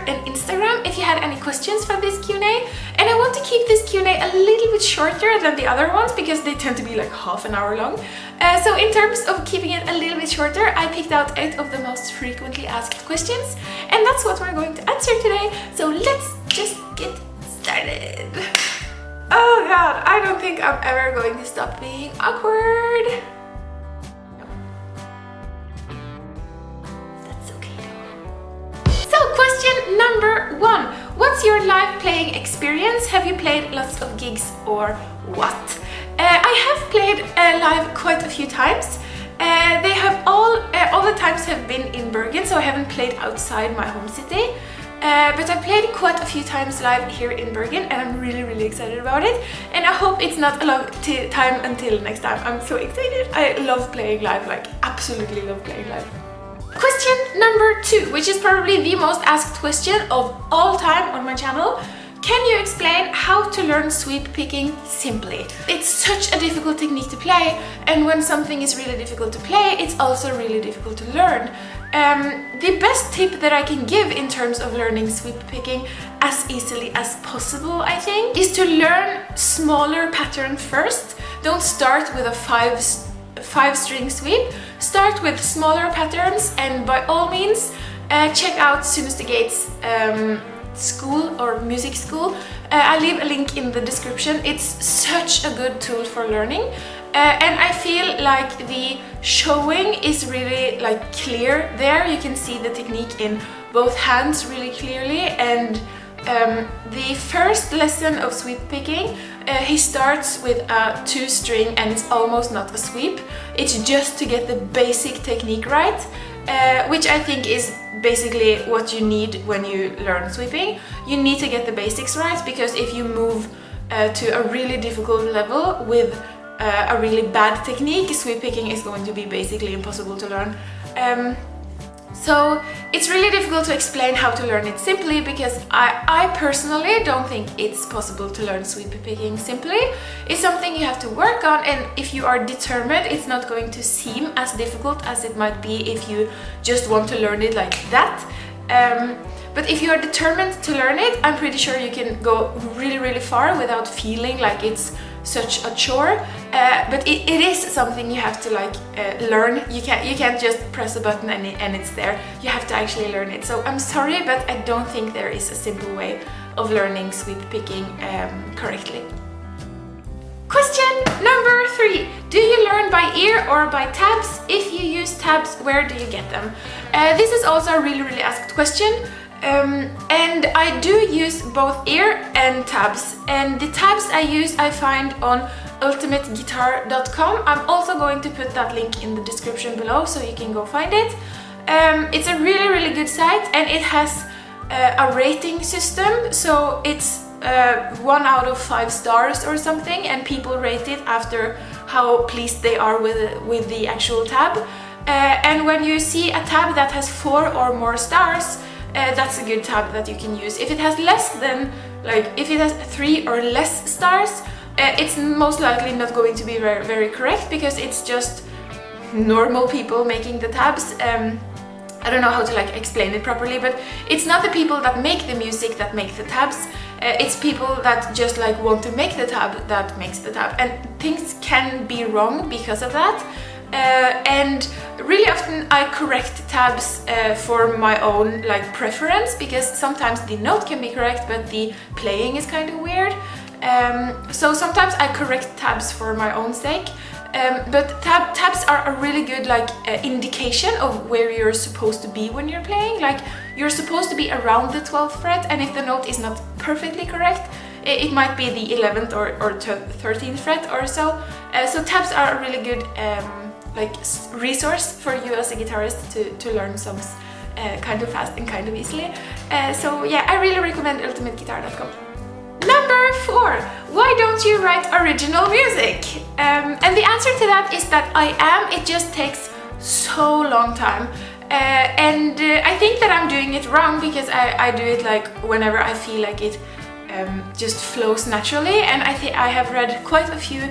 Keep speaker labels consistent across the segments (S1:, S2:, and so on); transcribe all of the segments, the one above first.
S1: and Instagram if you had any questions from this Q&A. And I want to keep this Q&A a little bit shorter than the other ones because they tend to be like half an hour long. So in terms of keeping it a little bit shorter, I picked out 8 of the most frequently asked questions, and that's what we're going to answer today. So let's just get started. Oh god, I don't think I'm ever going to stop being awkward. No. That's okay though. So question number 1. What's your live playing experience? Have you played lots of gigs or what? I have played live quite a few times. They have all the times have been in Bergen, so I haven't played outside my home city. But I played quite a few times live here in Bergen, and I'm really excited about it. And I hope it's not a long time until next time. I'm so excited. I love playing live, like absolutely love playing live. Question number 2, which is probably the most asked question of all time on my channel. Can you explain how to learn sweep picking simply? It's such a difficult technique to play, and when something is really difficult to play, it's also really difficult to learn. The best tip that I can give in terms of learning sweep picking as easily as possible, I think, is to learn smaller patterns first. Don't start with a 5-string sweep. Start with smaller patterns, and by all means, check out Sunus the Gates school or music school. I'll leave a link in the description. It's such a good tool for learning. And I feel like the showing is really like clear there. You can see the technique in both hands really clearly. And the first lesson of sweep picking, he starts with a 2-string, and it's almost not a sweep. It's just to get the basic technique right, which I think is basically what you need when you learn sweeping. You need to get the basics right, because if you move to a really difficult level with a really bad technique, sweep picking is going to be basically impossible to learn. So it's really difficult to explain how to learn it simply, because I personally don't think it's possible to learn sweep picking simply. It's something you have to work on, and if you are determined, it's not going to seem as difficult as it might be if you just want to learn it like that. But if you are determined to learn it, I'm pretty sure you can go really far without feeling like it's such a chore. But it is something you have to like learn. You can't just press a button and it's there. You have to actually learn it. So I'm sorry, but I don't think there is a simple way of learning sweep picking correctly. Question number 3. Do you learn by ear or by tabs? If you use tabs, where do you get them? This is also a really asked question. And I do use both ear and tabs, and the tabs I use I find on ultimateguitar.com. I'm also going to put that link in the description below so you can go find it. It's a really good site, and it has a rating system, so it's 1 out of 5 stars or something, and people rate it after how pleased they are with the actual tab. And when you see a tab that has 4 or more stars, that's a good tab that you can use. If it has less than, like, if it has 3 or less stars, it's most likely not going to be very correct, because it's just normal people making the tabs. I don't know how to like explain it properly, but it's not the people that make the music that make the tabs. It's people that just like want to make the tab that makes the tab, and things can be wrong because of that. And really often I correct tabs for my own like preference, because sometimes the note can be correct but the playing is kind of weird. So sometimes I correct tabs for my own sake. But tabs are a really good like indication of where you're supposed to be when you're playing. Like, you're supposed to be around the 12th fret, and if the note is not perfectly correct, it might be the 11th or 13th fret or so. So tabs are a really good like resource for you as a guitarist to learn songs kind of fast and kind of easily. So yeah, I really recommend ultimateguitar.com. Number 4, why don't you write original music? And the answer to that is that I am. It just takes so long time. And I think that I'm doing it wrong, because I do it like whenever I feel like it just flows naturally. And I have read quite a few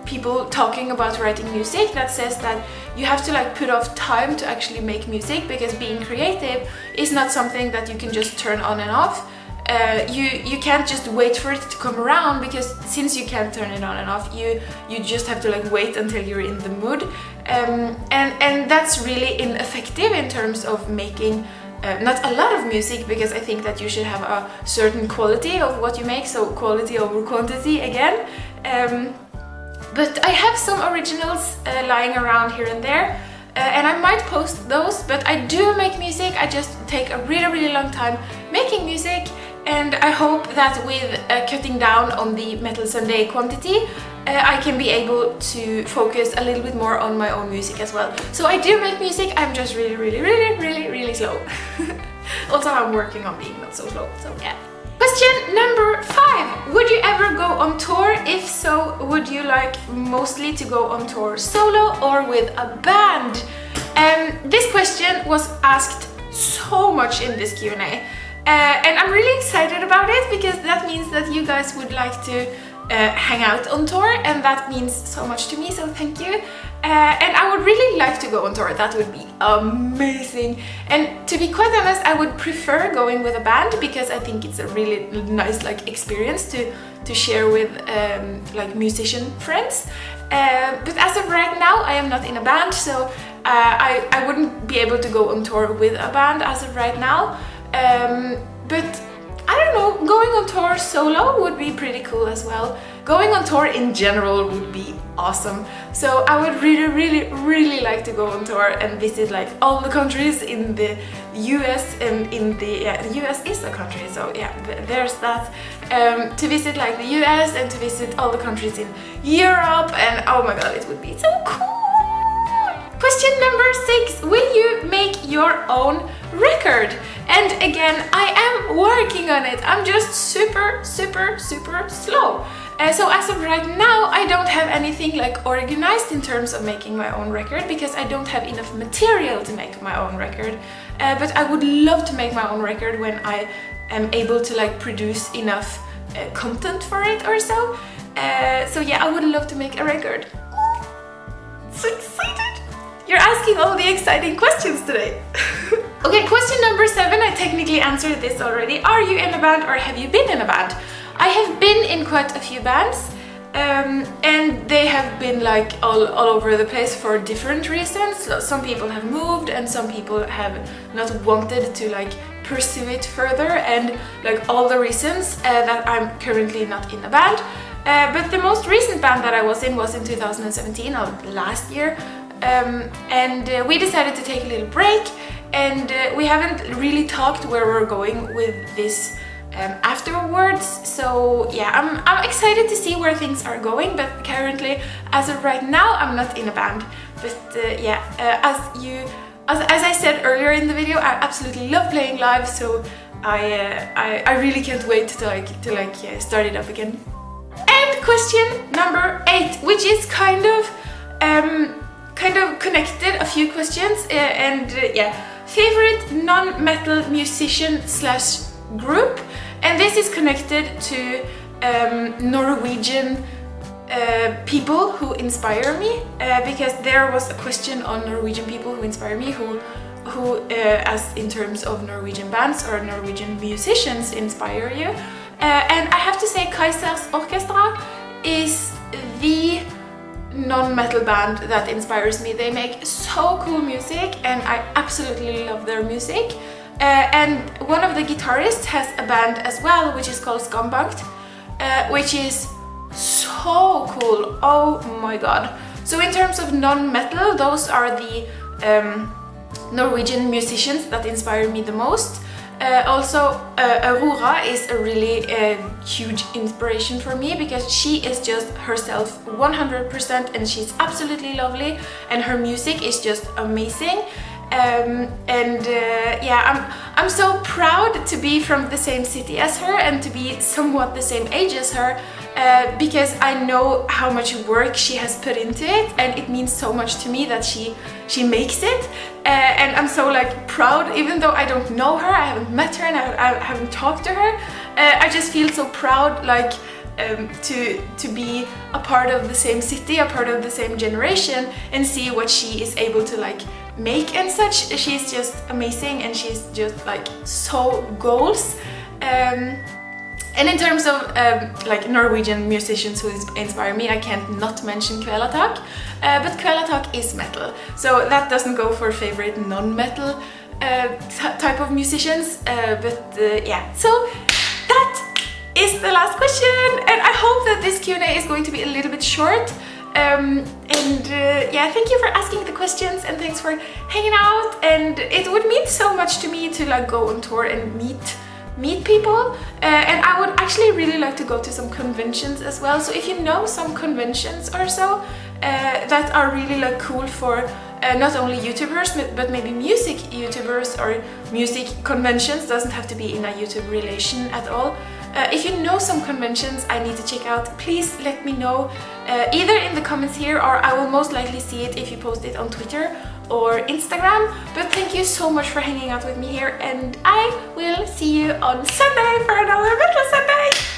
S1: people talking about writing music that says that you have to like put off time to actually make music, because being creative is not something that you can just turn on and off. You can't just wait for it to come around, because since you can't turn it on and off, you just have to like wait until you're in the mood, and that's really ineffective in terms of making not a lot of music, because I think that you should have a certain quality of what you make, so quality over quantity again. But I have some originals lying around here and there, and I might post those, but I do make music. I just take a really long time making music, and I hope that with cutting down on the Metal Sunday quantity, I can be able to focus a little bit more on my own music as well. So I do make music, I'm just really slow. Also, I'm working on being not so slow, so yeah. Question number 5. Would you ever go on tour? If so, would you like mostly to go on tour solo or with a band? This question was asked so much in this Q&A, and I'm really excited about it, because that means that you guys would like to hang out on tour, and that means so much to me, so thank you. And I would really like to go on tour. That would be amazing. And to be quite honest, I would prefer going with a band, because I think it's a really nice like experience to share with like musician friends. But as of right now, I am not in a band, so I wouldn't be able to go on tour with a band as of right now. But I don't know, going on tour solo would be pretty cool as well. Going on tour in general would be awesome. So I would really like to go on tour and visit like all the countries in the US, and in the US is a country, so yeah, there's that. To visit like the US and to visit all the countries in Europe, and oh my god, it would be so cool. Question number 6. Will you make your own record? And again, I am working on it. I'm just super slow. So as of right now, I don't have anything like organized in terms of making my own record, because I don't have enough material to make my own record. But I would love to make my own record when I am able to like produce enough content for it or so. So yeah, I would love to make a record. So excited! You're asking all the exciting questions today. Okay, question number 7, I technically answered this already. Are you in a band, or have you been in a band? I have been in quite a few bands, and they have been like all over the place for different reasons. So some people have moved, and some people have not wanted to like pursue it further, and like all the reasons that I'm currently not in a band. But the most recent band that I was in 2017, or last year. And we decided to take a little break, and we haven't really talked where we're going with this afterwards. So yeah, I'm excited to see where things are going, but currently, as of right now, I'm not in a band. But yeah, as I said earlier in the video, I absolutely love playing live, so I really can't wait to start it up again. And question number 8, which is kind of connected, a few questions, yeah, favorite non-metal musician / group, and this is connected to Norwegian people who inspire me, because there was a question on Norwegian people who inspire me, who as in terms of Norwegian bands or Norwegian musicians inspire you, and I have to say Kaiser's Orchestra is the non-metal band that inspires me. They make so cool music, and I absolutely love their music. And one of the guitarists has a band as well, which is called Skambankt, which is so cool. Oh my god. So in terms of non-metal, those are the Norwegian musicians that inspire me the most. Also, Aurora is a really huge inspiration for me, because she is just herself 100%, and she's absolutely lovely, and her music is just amazing. Yeah, I'm so proud to be from the same city as her and to be somewhat the same age as her, because I know how much work she has put into it, and it means so much to me that she makes it, and I'm so like proud, even though I don't know her, I haven't met her, and I haven't talked to her. I just feel so proud, like to be a part of the same city, a part of the same generation, and see what she is able to like make and such. She's just amazing, and she's just like so goals. And in terms of like Norwegian musicians who inspire me, I can't not mention Kvelertak, but Kvelertak is metal, so that doesn't go for favorite non-metal type of musicians, yeah, so that is the last question, and I hope that this Q&A is going to be a little bit short. Yeah, thank you for asking the questions, and thanks for hanging out, and it would mean so much to me to like go on tour and meet people, and I would actually really like to go to some conventions as well. So if you know some conventions or so that are really like cool for not only YouTubers but maybe music YouTubers or music conventions, doesn't have to be in a YouTube relation at all. If you know some conventions I need to check out, please let me know either in the comments here, or I will most likely see it if you post it on Twitter or Instagram. But thank you so much for hanging out with me here, and I will see you on Sunday for another Metal Sunday!